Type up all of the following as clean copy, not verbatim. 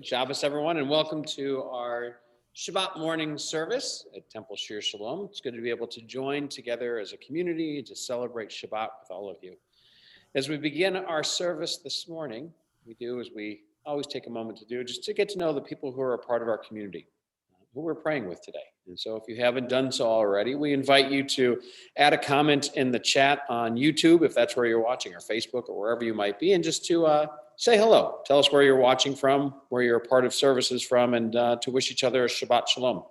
Shabbos, everyone, and welcome to our Shabbat morning service at Temple Shir Shalom. It's good to be able to join together as a community to celebrate Shabbat with all of you. As we begin our service this morning, we do as we always take a moment to do, just to get to know the people who are a part of our community, who we're praying with today. And so if you haven't done so already, we invite you to add a comment in the chat on YouTube, if that's where you're watching, or Facebook, or wherever you might be, and just to say hello. Tell us where you're watching from, where you're a part of services from, and to wish each other a Shabbat Shalom.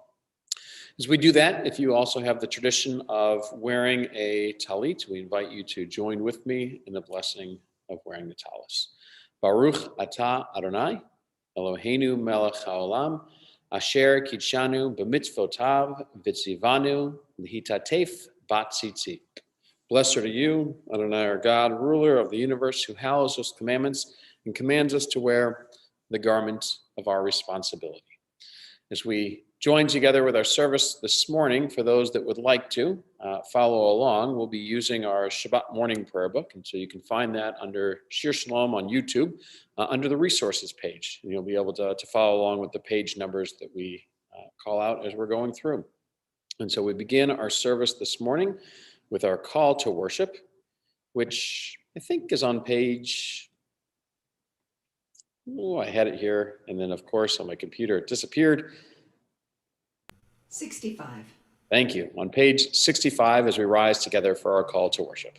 As we do that, if you also have the tradition of wearing a talit, we invite you to join with me in the blessing of wearing the talis. Baruch atah Adonai, Eloheinu melech haolam, Asher kitshanu b'mitzvotav v'tzivanu l'hitatef b'tzitzit. Blessed are you, Adonai our God, ruler of the universe, who hallows those commandments and commands us to wear the garment of our responsibility. As we join together with our service this morning, for those that would like to follow along, we'll be using our Shabbat morning prayer book. And so you can find that under Shir Shalom on YouTube, under the resources page. And you'll be able to follow along with the page numbers that we call out as we're going through. And so we begin our service this morning with our call to worship, which I think is on page, I had it here. And then, of course, on my computer, it disappeared. 65. Thank you. On page 65, as we rise together for our call to worship.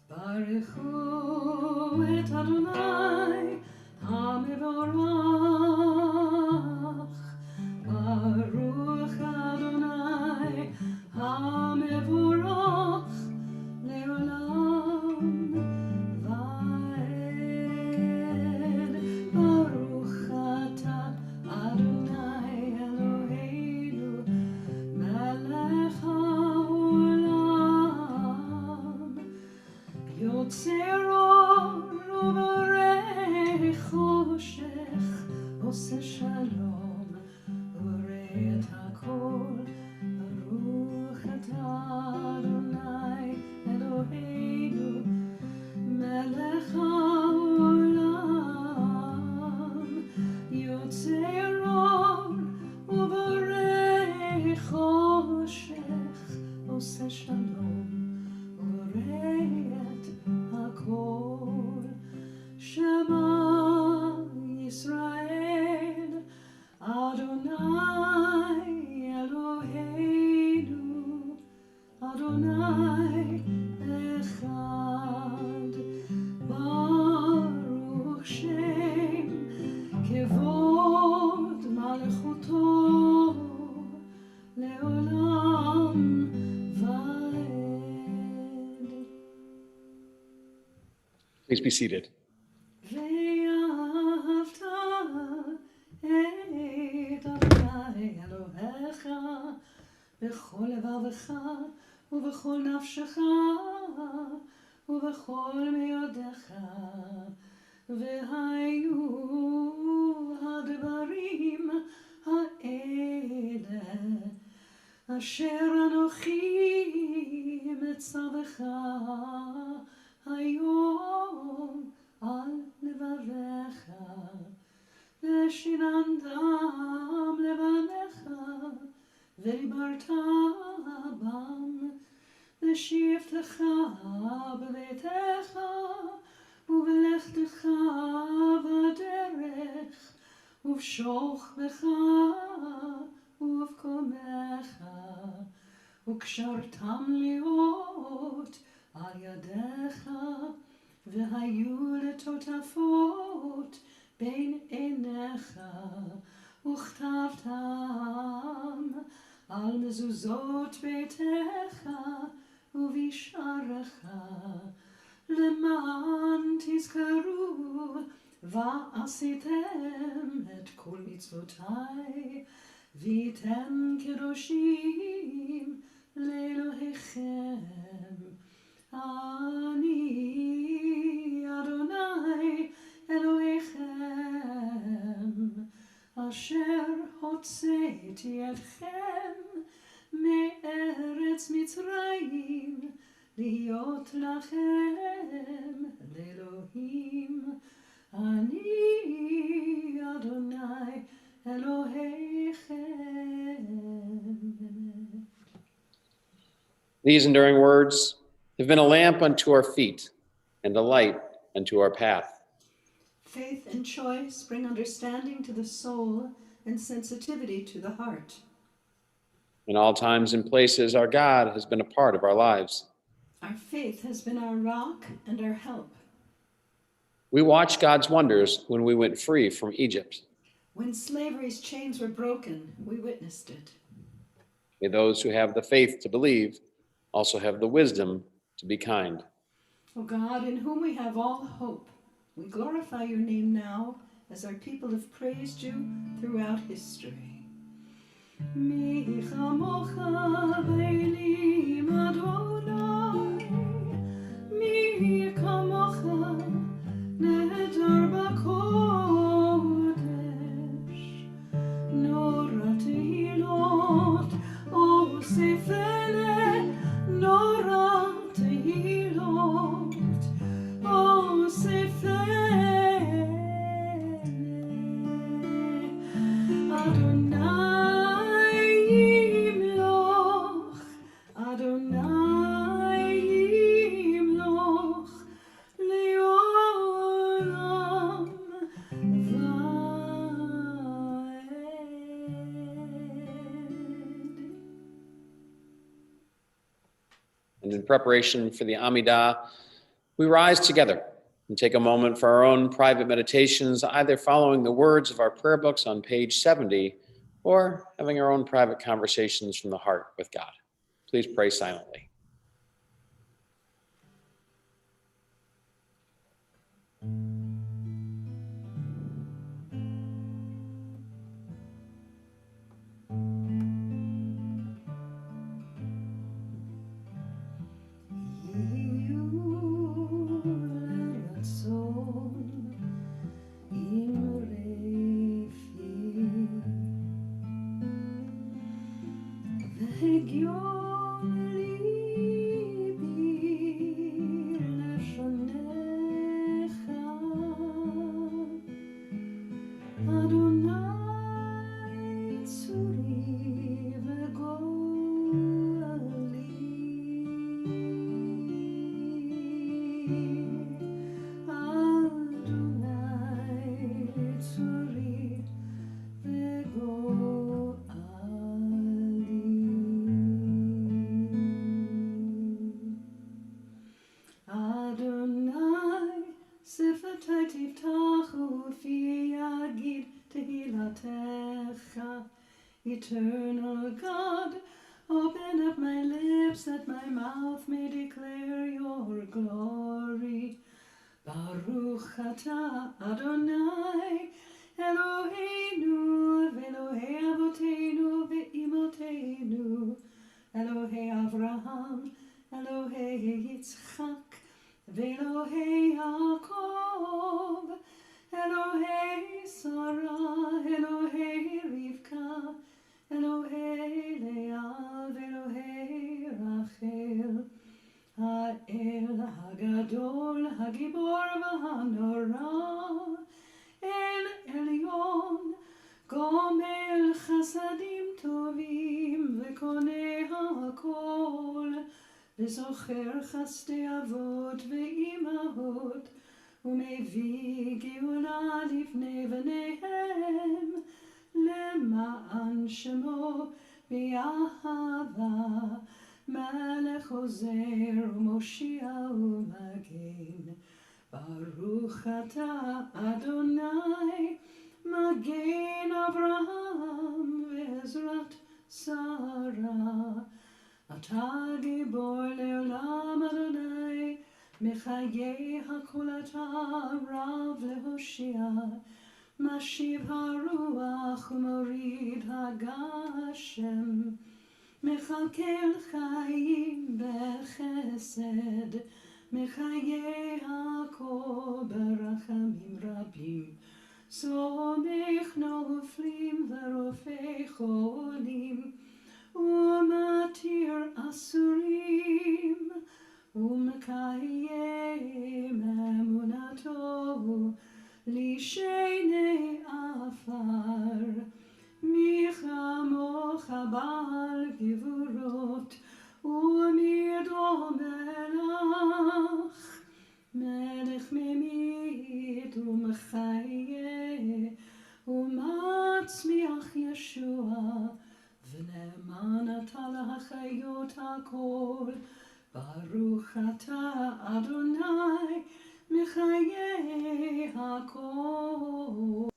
Baruchu et Adonai hamevorach. Baruch Adonai hamevorach leolam va'ed. Baruch atah Adonai Eloheinu melech haolam. Yotzer or u'borei choshech, oseh shalom u'borei et hakol. Baruch atah Adonai Eloheinu melech haolam. Yotzer or u'borei choshech, oseh shalom u'borei et hakol. Shema Yisrael, Adonai Eloheinu, Adonai echad. Baruch Shem kevod malchuto leolam va'ed. Please be seated. ואהבת את אדוני אלוהיך בכל לבבך ובכל נפשך ובכל מאודך. והיו הדברים האלה אשר אנוכי מצווך היום על לבביך, ושיננתם לבניך, ודיברת בם, ושבתך בביתך, ובלכתך בדרך, ובשוכבך ובקומך, וקשרתם להיות על ידיך, והיו לטוטפות בין עיניך, וכתבתם על מזוזות ביתך ובשעריך, למען תזכרו ועשיתם את כל מצוותיי, והייתם קדושים לאלוהיכם. אני אדוני אלוהיכם, אשר הוצאתי אתכם מארץ מצרים, להיות לכם לאלוהים. אני אדוני Elohechem. These enduring words have been a lamp unto our feet and a light unto our path. Faith and choice bring understanding to the soul and sensitivity to the heart. In all times and places, our God has been a part of our lives. Our faith has been our rock and our help. We watched God's wonders when we went free from Egypt. When slavery's chains were broken, we witnessed it. May those who have the faith to believe also have the wisdom to be kind. O God, in whom we have all hope, we glorify your name now as our people have praised you throughout history. Mi chamocha b'elim Adonai, mi chamocha nehedar b'kodesh, nora tehilot osefene, nora tehilot osefene. Adonai yimloch, Adonai yimloch, leolam va'ed. And in preparation for the Amidah, we rise together and take a moment for our own private meditations, either following the words of our prayer books on page 70 or having our own private conversations from the heart with God. Please pray silently. Eternal God, open up my lips that my mouth may declare your glory. Baruch atah Adonai, Eloheinu v'Elohei Avoteinu v'Imotenu, Elohei Avraham, Elohei Yitzchak, v'Elohei Yaakov, Elohei Sarah, Elohei Rivka, Elohei Leah, v'Elohei Rachel, Ha'el Hagadol, Hagibor v'Hanora, El Elyon, Gomel Chasadim Tovim, v'Koneh HaKol, v'Zocher Chasdei Avot v'Imahot, ומביא גאולה לפני בניהם, למען שמו באהבה, מלך עוזר ומושיע ומגן. ברוך אתה אדוני, מגן אברהם ועזרת שרה. אתה גיבור לעולם אדוני, מחיי הכל אתה רב להושיע, משיב הרוח ומוריד הגשם, מכלכל חיים בחסד, מחיי הכל ברחמים רבים, סומך נופלים ורופא חולים, ומתיר אסורים, ומקיים אמונתו לשני עפר. ומידו מלך, מלך ממית ומחיה, ומצמיח ישוע, ונאמן אתה להחיות הכל. ברוך אתה אדוני מחיי הכל.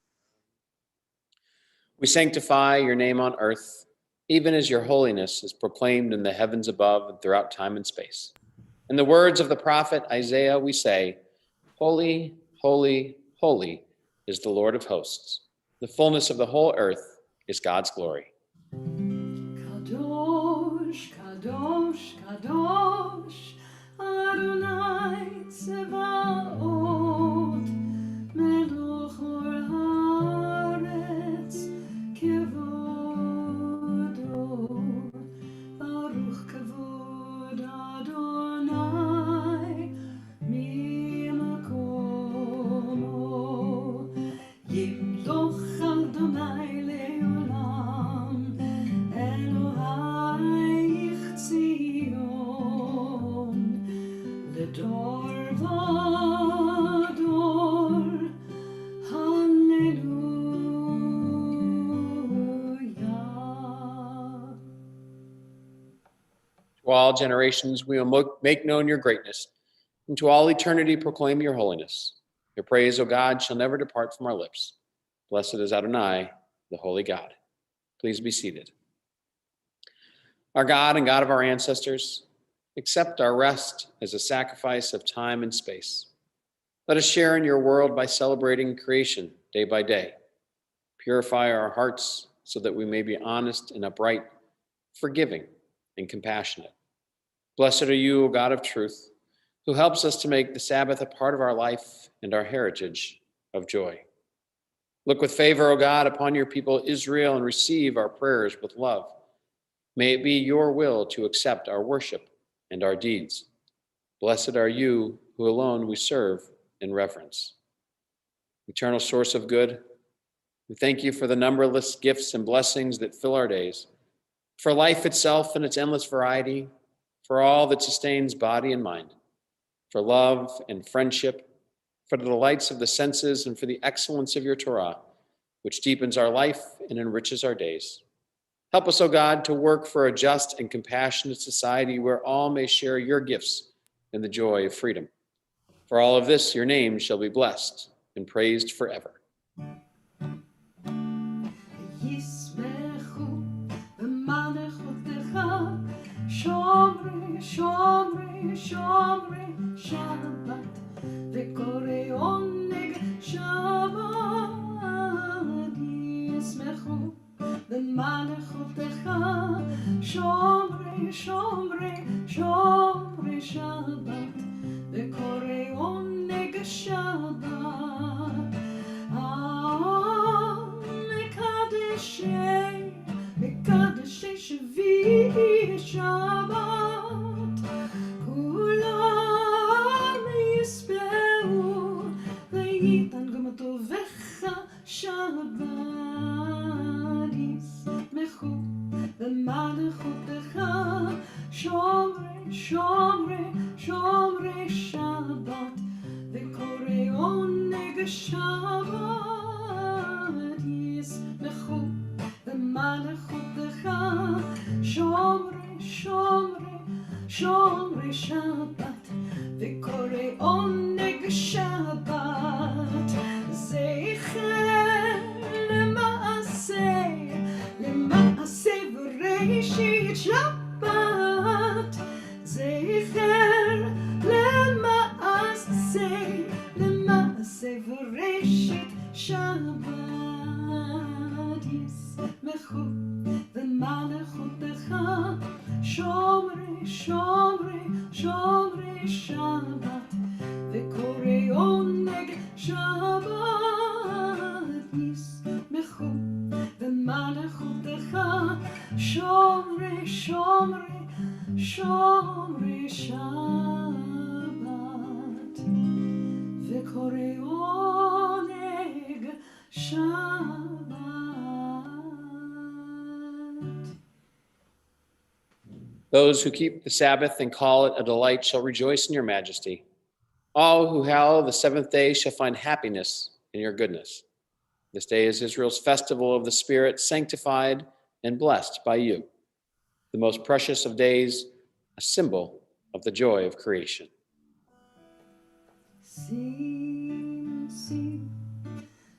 We sanctify your name on earth, even as your holiness is proclaimed in the heavens above and throughout time and space. In the words of the prophet Isaiah, we say, Holy, holy, holy is the Lord of hosts. The fullness of the whole earth is God's glory. Kadosh, kadosh, kadosh, Adonai Tzevaot, Melech haaretz kevodo, Baruch kavod Adonai mimakomo, Yimloch Adonai leolam, Elohayich Tzion, Ledor vador, Hallelujah. To all generations, we will make known your greatness, and to all eternity proclaim your holiness. Your praise, O God, shall never depart from our lips. Blessed is Adonai, the holy God. Please be seated. Our God and God of our ancestors, accept our rest as a sacrifice of time and space. Let us share in your world by celebrating creation day by day. Purify our hearts so that we may be honest and upright, forgiving and compassionate. Blessed are you, O God of truth, who helps us to make the Sabbath a part of our life and our heritage of joy. Look with favor, O God, upon your people Israel and receive our prayers with love. May it be your will to accept our worship and our deeds. Blessed are you, who alone we serve in reverence. Eternal source of good, we thank you for the numberless gifts and blessings that fill our days, for life itself and its endless variety, for all that sustains body and mind, for love and friendship, for the delights of the senses, and for the excellence of your Torah, which deepens our life and enriches our days. Help us, O God, to work for a just and compassionate society where all may share your gifts in the joy of freedom. For all of this, your name shall be blessed and praised forever. Shomre, shomre, shomre, Shabbat, v'korei oneg Shabbat, yismechu b'malechotecha, shomre, shomre, shomre, Shabbat, v'korei oneg Shabbat, מקדשי שביעי שבת, כולם יספרו וייתן גם טובך שבת, ישמחו במלכותך, שומרי שומרי שומרי שבת, וקוראי עונג שבת, ישמחו במלכותך, שומרי שומרי שומרי שבת, וקוראי עונג שבת, זכר למעשה, למעשה בראשית שבת, זכר למעשה, למעשה בראשית שבת, ישמחו במלכותך, שומרי שומרי שומרי שבת, וקוראי עונג שבת, ישמחו במלכותך, שומרי שומרי שומרי שבת, וקוראי עונג שבת. Those who keep the Sabbath and call it a delight shall rejoice in your majesty. All who hallow the seventh day shall find happiness in your goodness. This day is Israel's festival of the Spirit, sanctified and blessed by you, the most precious of days, a symbol of the joy of creation. Sim, sim,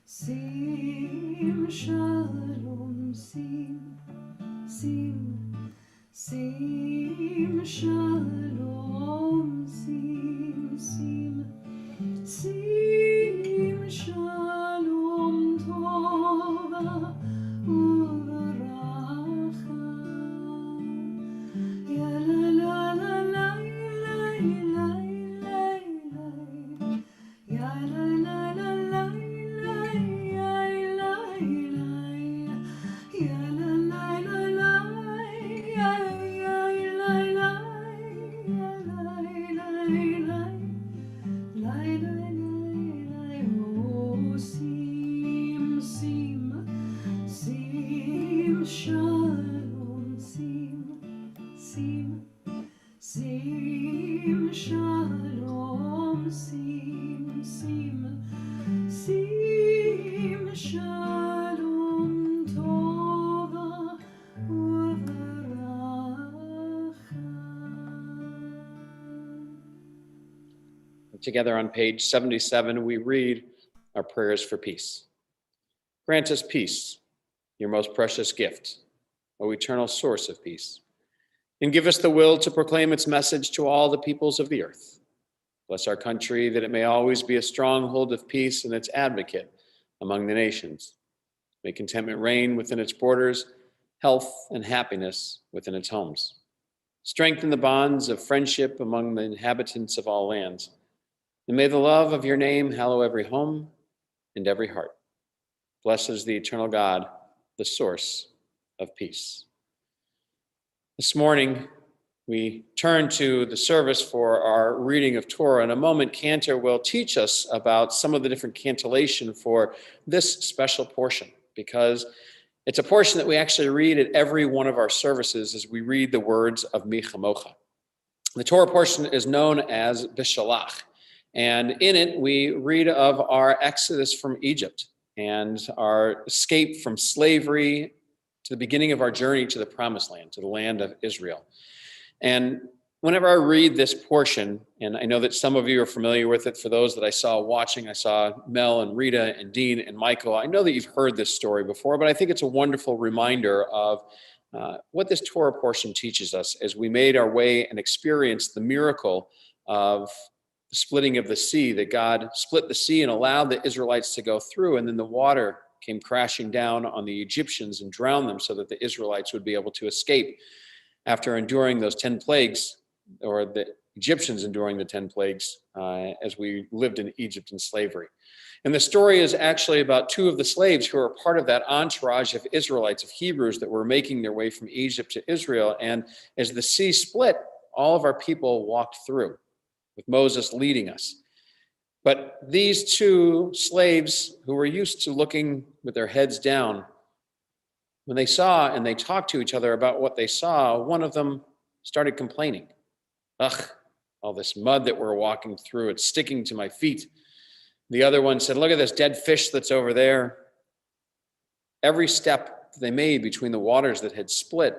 sim, shalom, sim, sim, sim, shalom, sim, sim, sim, shalom, tova, uveracha. Ya la la la la la la la la. Ya la la la la la la la. Ya la la la la ya ya la la ya la la la la la oh sim sim sim shalom sim sim sim shalom sim sim sim shalom tova uveracha. Together on page 77, we read our prayers for peace. Grant us peace, your most precious gift, O eternal source of peace, and give us the will to proclaim its message to all the peoples of the earth. Bless our country that it may always be a stronghold of peace and its advocate among the nations. May contentment reign within its borders, health and happiness within its homes. Strengthen the bonds of friendship among the inhabitants of all lands. And may the love of your name hallow every home and every heart. Blessed is the eternal God, the source of peace. This morning, we turn to the service for our reading of Torah. In a moment, Cantor will teach us about some of the different cantillation for this special portion, because it's a portion that we actually read at every one of our services as we read the words of Mi Chamocha. The Torah portion is known as Bishalach, and in it we read of our exodus from Egypt and our escape from slavery to the beginning of our journey to the Promised Land, to the land of Israel. And whenever I read this portion, and I know that some of you are familiar with it, for those that I saw watching, I saw Mel and Rita and Dean and Michael. I know that you've heard this story before, but I think it's a wonderful reminder of what this Torah portion teaches us as we made our way and experienced the miracle of the splitting of the sea, that God split the sea and allowed the Israelites to go through, and then the water came crashing down on the Egyptians and drowned them so that the Israelites would be able to escape after enduring those 10 plagues, or the Egyptians enduring the 10 plagues as we lived in Egypt in slavery. And the story is actually about two of the slaves who are part of that entourage of Israelites, of Hebrews, that were making their way from Egypt to Israel. And as the sea split, all of our people walked through, with Moses leading us. But these two slaves who were used to looking with their heads down, when they saw and they talked to each other about what they saw, one of them started complaining. Ugh, all this mud that we're walking through, it's sticking to my feet. The other one said, look at this dead fish that's over there. Every step that they made between the waters that had split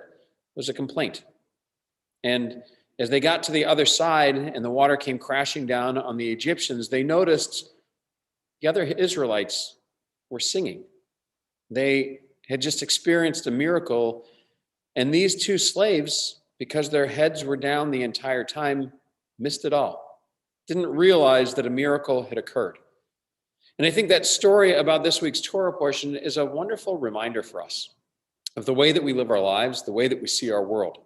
was a complaint. And as they got to the other side and the water came crashing down on the Egyptians, they noticed the other Israelites were singing. They had just experienced a miracle, and these two slaves, because their heads were down the entire time, missed it all. Didn't realize that a miracle had occurred. And I think that story about this week's Torah portion is a wonderful reminder for us of the way that we live our lives, the way that we see our world.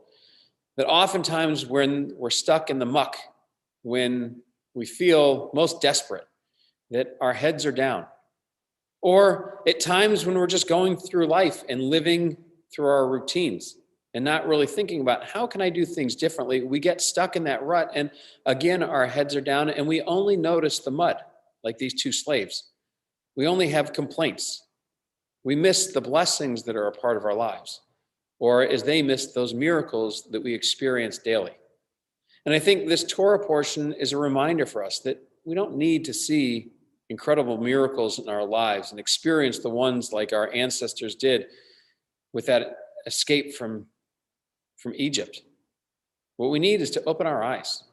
That oftentimes when we're stuck in the muck, when we feel most desperate, that our heads are down. Or at times when we're just going through life and living through our routines and not really thinking about how can I do things differently, we get stuck in that rut. And again, our heads are down and we only notice the mud, like these two slaves. We only have complaints. We miss the blessings that are a part of our lives. or as they missed those miracles that we experience daily. And I think this Torah portion is a reminder for us that we don't need to see incredible miracles in our lives and experience the ones like our ancestors did with that escape from Egypt. What we need is to open our eyes,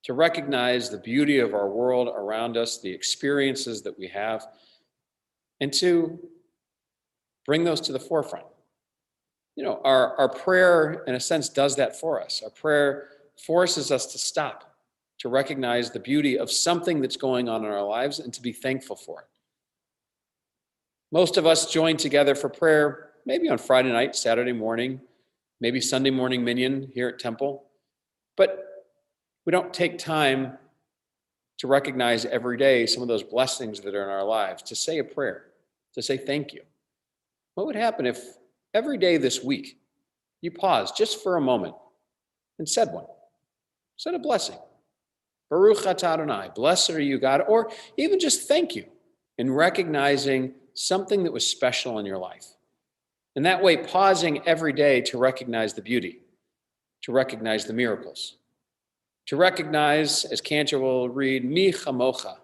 to recognize the beauty of our world around us, the experiences that we have, and to bring those to the forefront. You know, our prayer, in a sense, does that for us. Our prayer forces us to stop, to recognize the beauty of something that's going on in our lives and to be thankful for it. Most of us join together for prayer, maybe on Friday night, Saturday morning, maybe Sunday morning minyan here at Temple, but we don't take time to recognize every day some of those blessings that are in our lives, to say a prayer, to say thank you. What would happen if every day this week you paused just for a moment and said one? Said a blessing. Baruch atah Adonai, blessed are you, God, or even just thank you in recognizing something that was special in your life. And that way, pausing every day to recognize the beauty, to recognize the miracles, to recognize, as Cantor will read, Mi chamocha,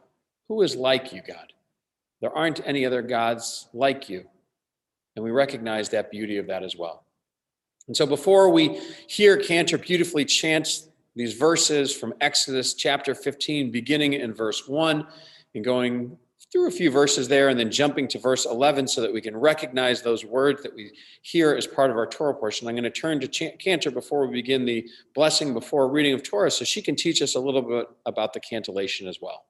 who is like you, God? There aren't any other gods like you. And we recognize that beauty of that as well. And so before we hear Cantor beautifully chant these verses from Exodus chapter 15, beginning in verse 1 and going through a few verses there and then jumping to verse 11 so that we can recognize those words that we hear as part of our Torah portion, I'm going to turn to Cantor before we begin the blessing before reading of Torah so she can teach us a little bit about the cantillation as well.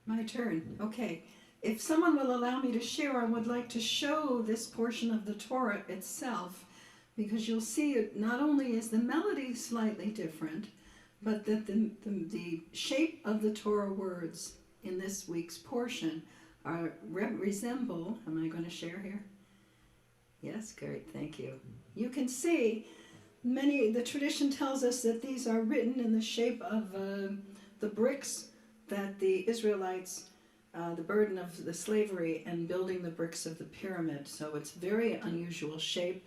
My turn. Okay. If someone will allow me to share, I would like to show this portion of the Torah itself, because you'll see it not only is the melody slightly different, but that the shape of the Torah words in this week's portion resemble, am I going to share here? Yes, great, thank you. You can see the tradition tells us that these are written in the shape of the bricks that the Israelites, the burden of the slavery and building the bricks of the pyramid. So it's very unusual shape.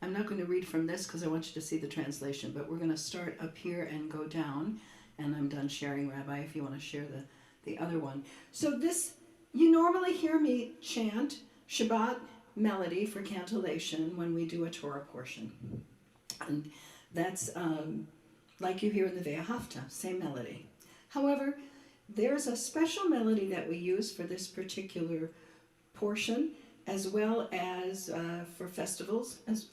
I'm not going to read from this because I want you to see the translation, but we're going to start up here and go down. And I'm done sharing, Rabbi, if you want to share the other one. So this, you normally hear me chant Shabbat melody for cantillation when we do a Torah portion. And that's like you hear in the Ve'ahavta, same melody. However, there's a special melody that we use for this particular portion, as well as for festivals, as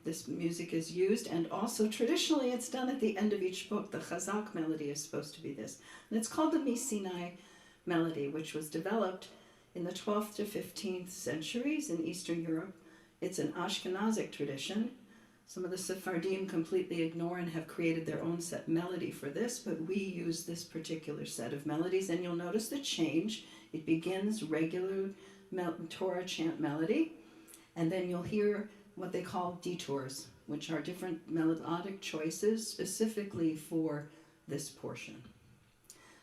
this music is used, and also traditionally it's done at the end of each book. The Chazak melody is supposed to be this. And it's called the Misinai melody, which was developed in the 12th to 15th centuries in Eastern Europe. It's an Ashkenazic tradition. Some of the Sephardim completely ignore and have created their own set melody for this, but we use this particular set of melodies, and you'll notice the change. It begins regular Torah chant melody, and then you'll hear what they call detours, which are different melodic choices specifically for this portion.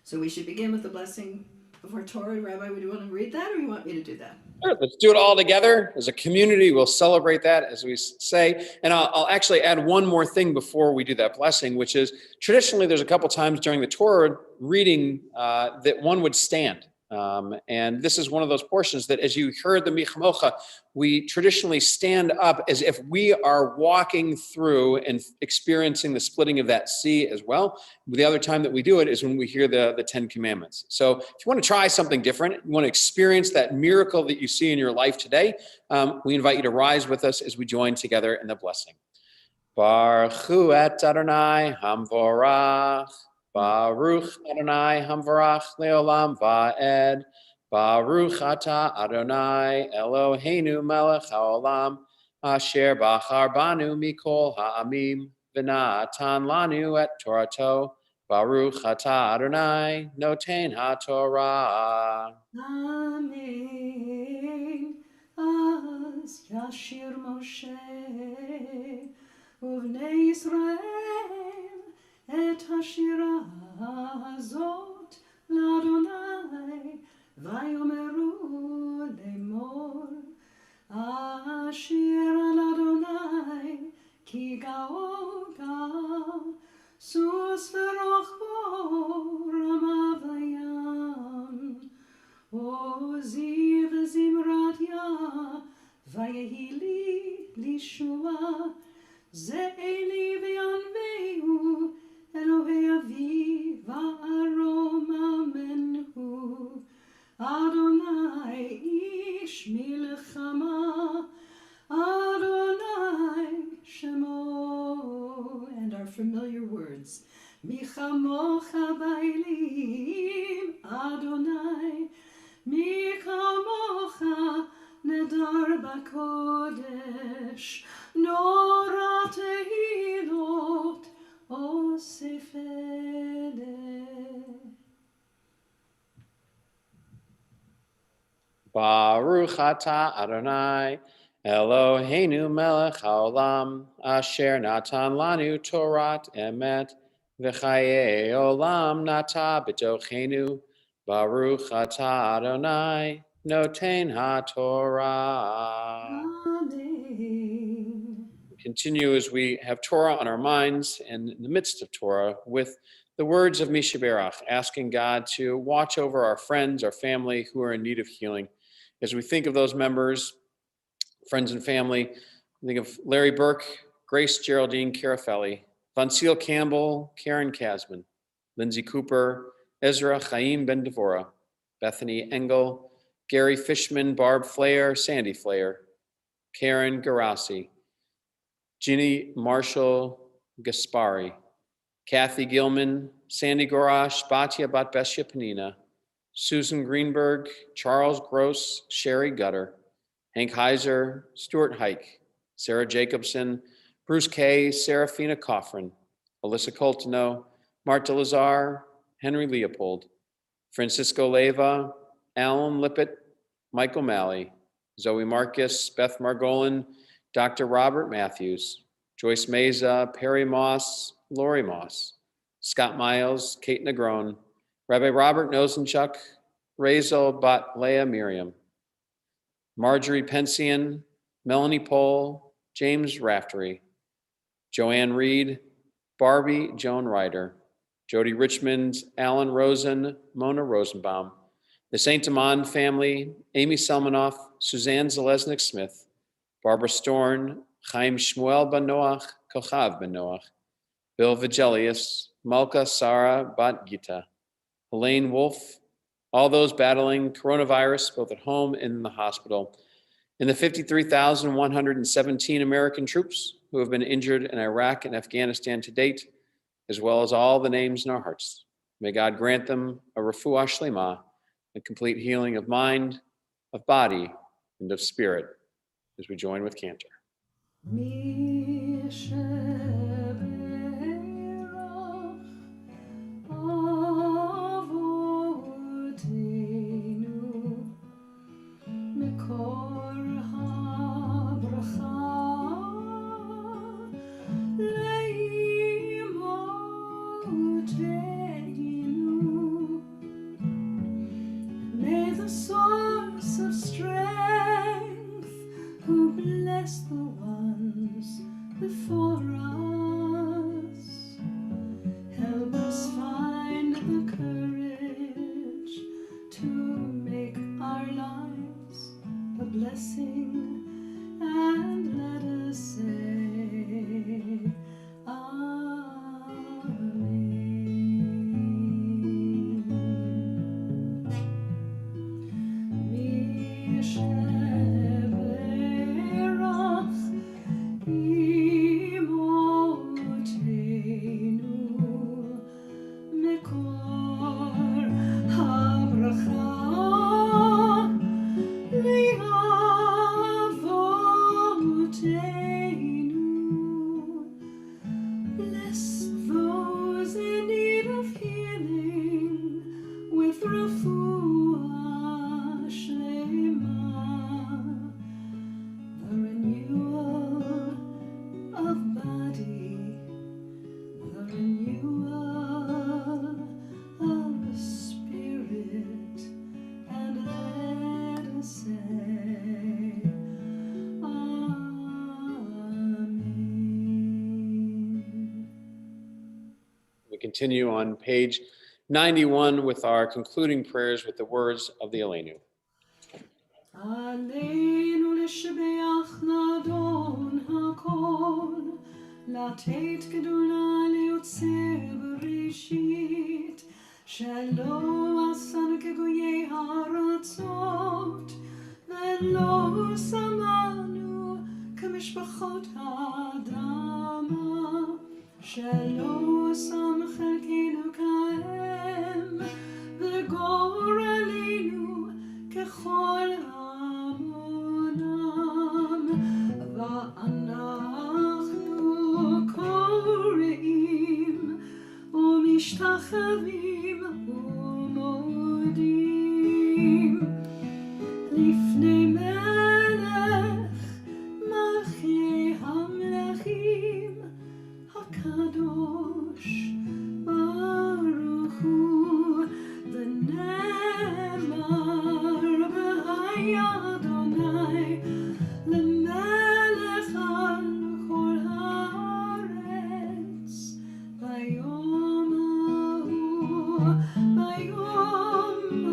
So we should begin with the blessing before Torah. Rabbi, would you want to read that, or you want me to do that? Sure, let's do it all together. As a community, we'll celebrate that, as we say. And I'll actually add one more thing before we do that blessing, which is traditionally there's a couple times during the Torah reading that one would stand. And this is one of those portions that, as you heard the Michamocha, we traditionally stand up as if we are walking through and experiencing the splitting of that sea as well. The other time that we do it is when we hear the Ten Commandments. So if you want to try something different, you want to experience that miracle that you see in your life today, we invite you to rise with us as we join together in the blessing. Baruch hu et Adonai hamvorach. Baruch Adonai hamvarach leolam va'ed. Baruch atah Adonai Eloheinu melech haolam asher bachar banu mikol ha'amim v'natan lanu et Torato. Baruch atah Adonai noten ha'torah. Amen. Az yashir Moshe uvnei Yisrael et hashira hazot l'Adonai vayomeru lemor Asher al Adonai ki ga'oda, sus v'rochbo rama v'yam, Ozi v'zimrat ya, v'yehi li lishua, Ze'eli v'yanvehu, Elohei avi va'aroma menhu, Adonai ish milchama, Adonai shemo, and our familiar words, Michamocha bailim, Adonai, Michamocha nedar bakodesh, Nora tehilot osefede. Baruch atah Adonai, Eloheinu melech haolam, asher natan lanu Torat emet, v'chaye olam nata b'tochenu. Baruch atah Adonai, noten haTorah. Amen. Continue as we have Torah on our minds and in the midst of Torah with the words of Mishaberach, asking God to watch over our friends, our family who are in need of healing. As we think of those members, friends and family, think of Larry Burke, Grace Geraldine Carafelli, Von Seal Campbell, Karen Kasman, Lindsay Cooper, Ezra Chaim Ben Devora, Bethany Engel, Gary Fishman, Barb Flair, Sandy Flair, Karen Garassi, Ginny Marshall Gaspari, Kathy Gilman, Sandy Gorash, Batya Batbesha Panina, Susan Greenberg, Charles Gross, Sherry Gutter, Hank Heiser, Stuart Hike, Sarah Jacobson, Bruce Kay, Serafina Coffrin, Alyssa Coltino, Marta Lazar, Henry Leopold, Francisco Leyva, Alan Lippett, Michael Malley, Zoe Marcus, Beth Margolin, Dr. Robert Matthews, Joyce Meza, Perry Moss, Lori Moss, Scott Miles, Kate Negron, Rabbi Robert Nosenchuk, Razel Bat Leah Miriam, Marjorie Pensian, Melanie Pohl, James Raftery, Joanne Reed, Barbie Joan Ryder, Jody Richmond, Alan Rosen, Mona Rosenbaum, the Saint Amand family, Amy Selmanoff, Suzanne Zalesnik Smith, Barbara Storn, Chaim Shmuel Ben Noach, Kochav Ben Noach, Bill Vigelius, Malka Sarah Bat Gita, Elaine Wolf, all those battling coronavirus, both at home and in the hospital, and the 53,117 American troops who have been injured in Iraq and Afghanistan to date, as well as all the names in our hearts. May God grant them a refuah shlema, a complete healing of mind, of body, and of spirit, as we join with Cantor. May the source of strength, who bless the ones before us, help us find the courage to make our lives a blessing, and let us say, Amen. Mishaberach imo continue on page 91 with our concluding prayers with the words of the Aleinu. עלינו לשבח לאדון הכל, לתת גדולה ליוצר בראשית, שלא עשנו כגויי הארצות, ולא שמנו כמשפחות האדמה, שלא שם חלקנו כהם, וגורלנו ככל המונם, ואנחנו קוראים ומשתחווים ומודים לפני מלך מלכי המלכים הקדוש ברוך הוא, ונאמר והיה אדוני למלך על כל הארץ ביום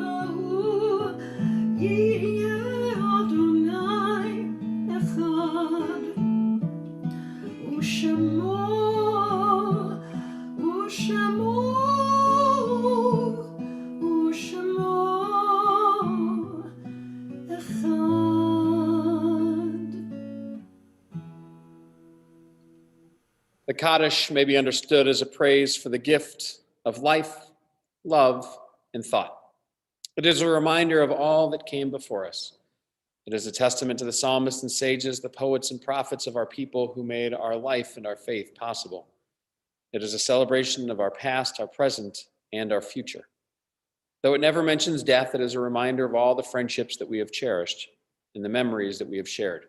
ההוא יהיה אדוני אחד, ושמו The Kaddish may be understood as a praise for the gift of life, love, and thought. It is a reminder of all that came before us. It is a testament to the psalmists and sages, the poets and prophets of our people who made our life and our faith possible. It is a celebration of our past, our present, and our future. Though it never mentions death, it is a reminder of all the friendships that we have cherished and the memories that we have shared.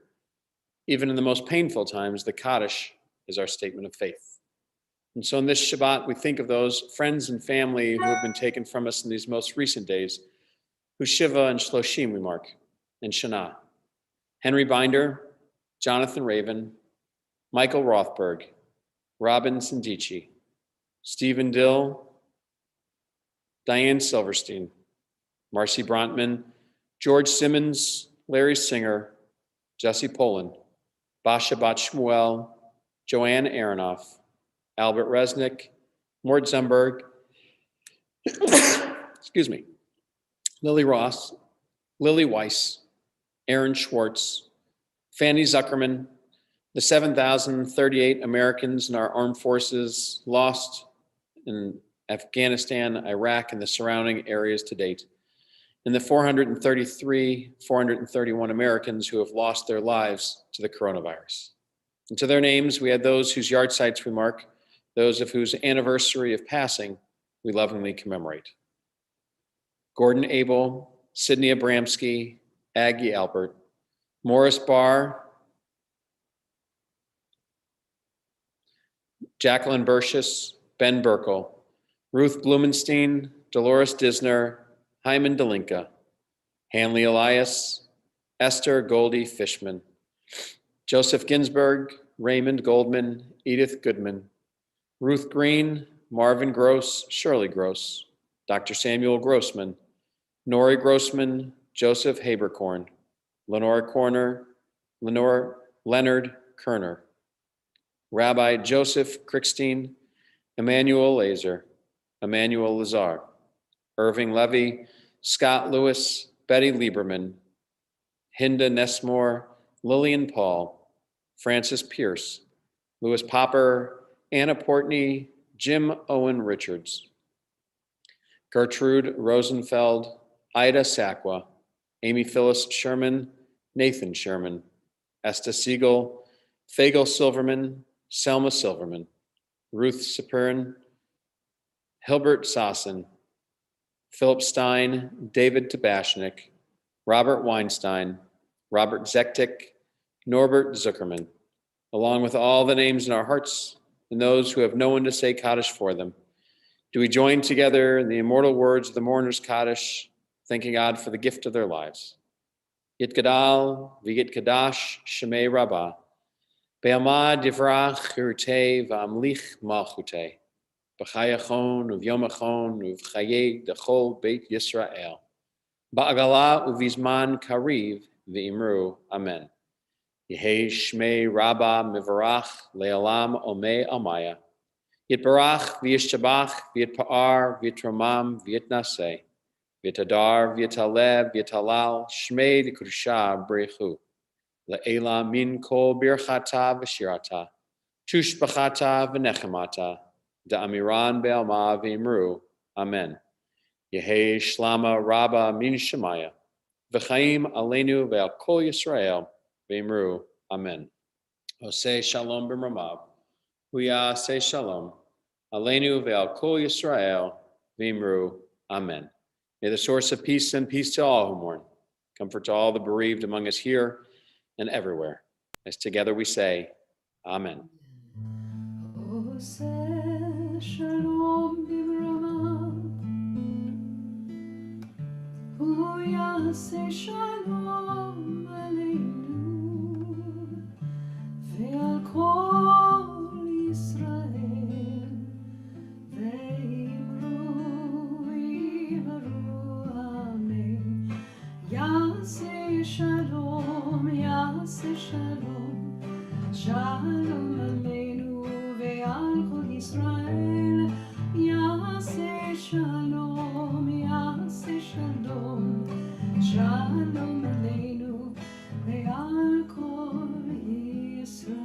Even in the most painful times, the Kaddish is our statement of faith. And so in this Shabbat, we think of those friends and family who have been taken from us in these most recent days, who Shiva and Shloshim we mark, and Shana. Henry Binder, Jonathan Raven, Michael Rothberg, Robin Sindici, Stephen Dill, Diane Silverstein, Marcy Brontman, George Simmons, Larry Singer, Jesse Poland, Basha Bat Shmuel, Joanne Aronoff, Albert Resnick, Mort Zumberg, Lily Ross, Lily Weiss, Aaron Schwartz, Fanny Zuckerman, the 7,038 Americans in our armed forces lost in Afghanistan, Iraq, and the surrounding areas to date, and the 431 Americans who have lost their lives to the coronavirus. And to their names, we add those whose yard sites we mark, those of whose anniversary of passing we lovingly commemorate. Gordon Abel, Sidney Abramsky, Aggie Albert, Morris Barr, Jacqueline Bercius, Ben Burkle, Ruth Blumenstein, Dolores Disner, Hyman Delinka, Hanley Elias, Esther Goldie Fishman, Joseph Ginsburg, Raymond Goldman, Edith Goodman, Ruth Green, Marvin Gross, Shirley Gross, Dr. Samuel Grossman, Nori Grossman, Joseph Haberkorn, Leonard Kerner, Rabbi Joseph Krickstein, Emmanuel Lazer, Emmanuel Lazar, Irving Levy, Scott Lewis, Betty Lieberman, Hinda Nesmore, Lillian Paul, Francis Pierce, Louis Popper, Anna Portney, Jim Owen Richards, Gertrude Rosenfeld, Ida Sakwa, Amy Phyllis Sherman, Nathan Sherman, Esta Siegel, Fagel Silverman, Selma Silverman, Ruth Siperin, Hilbert Sasson, Philip Stein, David Tabashnik, Robert Weinstein, Robert Zektik, Norbert Zuckerman, along with all the names in our hearts and those who have no one to say Kaddish for them. Do we join together in the immortal words of the mourners' Kaddish, thanking God for the gift of their lives? Yit Gadal, V'yit Kadash, Shemei Rabbah, Be'amad Divrach Chirutei V'amlich Malchutei, b'chayachon uvyomachon uv'chaye dechol Beit Yisrael. Ba'agala uvizman kariv v'imru. Amen. Yehei shmei rabba mivarach le'olam omei amaya. Yitbarach v'yishtabach v'yitpa'ar v'yitramam v'yitnaseh. V'yitadar v'yitaleh v'yitalal shmei d'kudusha b'rechu. Le'ela min kol birchata v'shirata. Tushbachata v'nechemata. Da'amiran be'alma v'imru. Amen. Yehei shlama rabba min shemaya. V'chaim aleinu ve'al kol Yisrael. V'imru. Amen. Oseh shalom b'mramav. Huya say shalom. Aleinu ve'al kol Yisrael. V'imru. Amen. May the source of peace send peace to all who mourn. Comfort to all the bereaved among us here and everywhere. As together we say, Amen. Oseh shalom b'mramav. Hu yaseh shalom aleinu ve'al kol Yisrael ve'imru v'yivaru amen. Yaseh shalom, shalom aleinu ve'al kol Yisrael. Yaseh shalom, shalom aleinu ve'al kol Yisrael.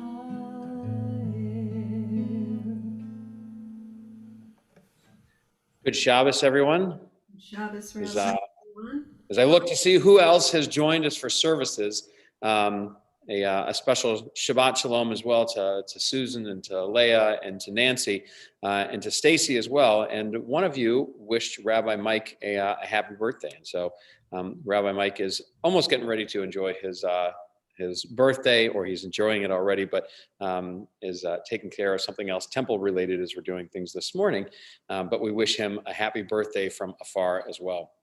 Good Shabbos, everyone. Shabbos, As, Rabbi, everyone. as I look to see who else has joined us for services, a special Shabbat Shalom as well to Susan and to Leah and to Nancy and to Stacy as well. And one of you wished Rabbi Mike a happy birthday. And so Rabbi Mike is almost getting ready to enjoy his birthday, or he's enjoying it already, but is taking care of something else temple related as we're doing things this morning. But we wish him a happy birthday from afar as well.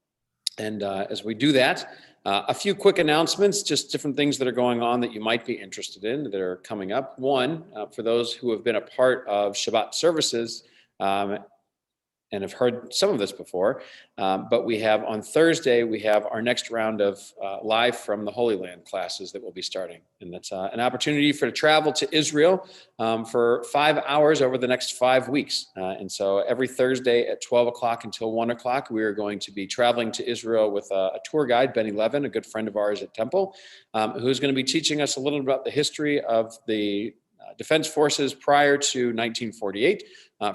And as we do that, a few quick announcements, just different things that are going on that you might be interested in that are coming up. One, for those who have been a part of Shabbat services, and have heard some of this before, but we have on Thursday, we have our next round of live from the Holy Land classes that will be starting. And that's an opportunity for to travel to Israel for 5 hours over the next 5 weeks. And so every Thursday at 12 o'clock until 1 o'clock, we are going to be traveling to Israel with a tour guide, Benny Levin, a good friend of ours at Temple, who's going to be teaching us a little about the history of the Defense Forces prior to 1948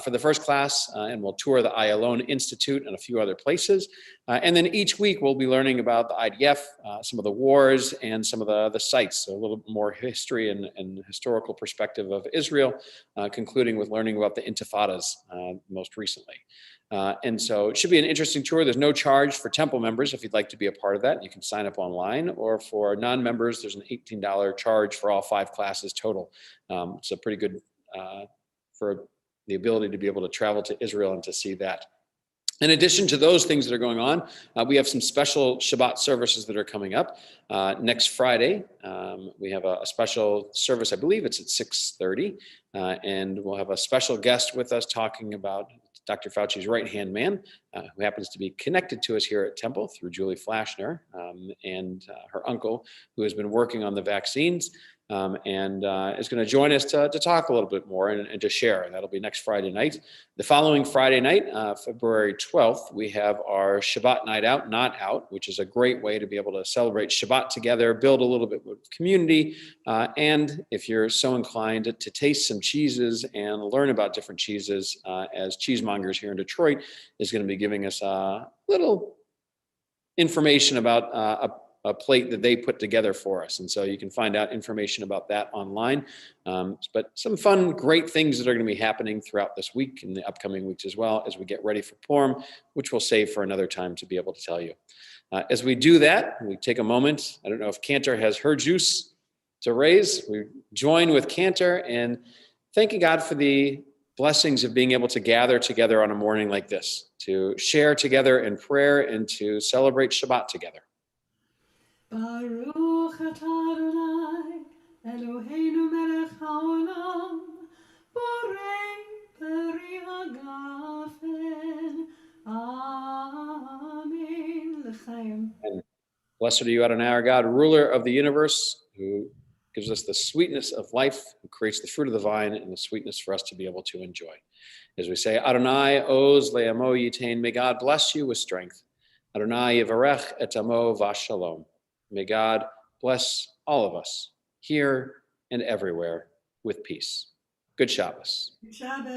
for the first class, and we'll tour the Ayalon Institute and a few other places. And then each week we'll be learning about the IDF, some of the wars, and some of the sites, so a little more history and historical perspective of Israel, concluding with learning about the intifadas most recently. And so it should be an interesting tour. There's no charge for Temple members if you'd like to be a part of that. You can sign up online, or for non-members, there's an $18 charge for all 5 classes total. It's a pretty good for the ability to be able to travel to Israel and to see that. In addition to those things that are going on, we have some special Shabbat services that are coming up. Next Friday, we have a special service, I believe it's at 6:30, and we'll have a special guest with us talking about Dr. Fauci's right-hand man, who happens to be connected to us here at Temple through Julie Flashner, and her uncle, who has been working on the vaccines, and is going to join us to talk a little bit more and to share. And that'll be next Friday night. The following Friday night, February 12th, we have our Shabbat Night Out, Not Out, which is a great way to be able to celebrate Shabbat together, build a little bit of community, and if you're so inclined to taste some cheeses and learn about different cheeses, as Cheesemongers here in Detroit is going to be giving us a little information about a plate that they put together for us. And so you can find out information about that online. But some fun, great things that are going to be happening throughout this week and the upcoming weeks as well as we get ready for Purim, which we'll save for another time to be able to tell you. As we do that, we take a moment. I don't know if Cantor has her juice to raise. We join with Cantor in thanking God for the blessings of being able to gather together on a morning like this, to share together in prayer and to celebrate Shabbat together. Baruch atah Adonai, Eloheinu melech haolam, borei peri hagan. Blessed are you, Adonai, our God, ruler of the universe, who gives us the sweetness of life, who creates the fruit of the vine and the sweetness for us to be able to enjoy. As we say, Adonai oz le'amo yitain, may God bless you with strength. Adonai yivarech et amo v'shalom. May God bless all of us here and everywhere with peace. Good Shabbos. Shabbat.